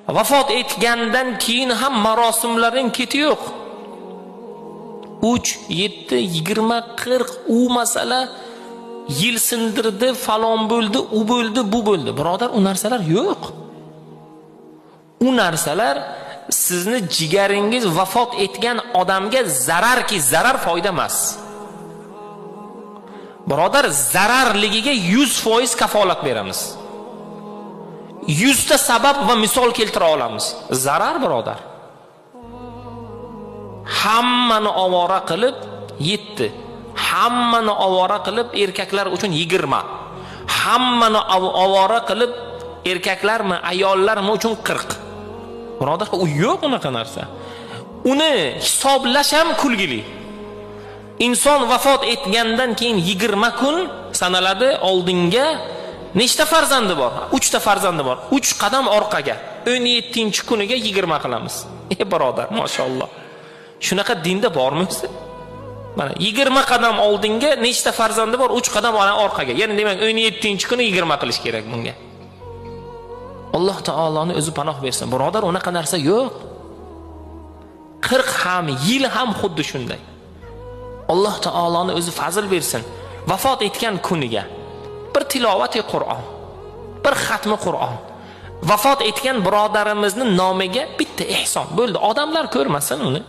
Vafot etgandan keyin ham marosimlarning keti yo'q. 3, 7, 20, 40 u masala yil sindirdi, falon bo'ldi, u bo'ldi, bu bo'ldi. Birodar, u narsalar yo'q. U narsalar sizni jigaringiz vafot etgan odamga zararki zarar, foyda emas. Birodar, zararligiga 100% kafolat beramiz. 100 ta sabab va misol keltira olamiz. Zarar, birodar. Hammani ovora qilib 7, hammani ovora qilib erkaklar uchun 20, hammani ovora qilib erkaklarmi, ayollarmi uchun 40. Birodar, u yo'q unaqa narsa. Uni hisoblash ham kulgili. Inson vafot etgandan keyin 20 kun sanaladi, oldinga nechta farzandi bor? 3 ta farzandi bor. 3 qadam orqaga 17-kuniga 20 qilamiz. Birodar, maşalloh. Shunaqa dinda bormi o'zi? Mana 20 qadam oldinga nechta farzandi bor? 3 qadam orqaga. Ya'ni demak 17-kuni 20 qilish kerak bunga. Alloh taoloning o'zi panoh bersin. Birodar, unaqa narsa yo'q. 40 ham, yil ham xuddi shunday. Alloh taoloning o'zi fazl bersin. Vafot etgan kuniga bir tilovati Qur'on, bir xatmi Qur'on, vafot etgan birodarimizning nomiga bitta ehson bo'ldi. Odamlar ko'rmasin uni.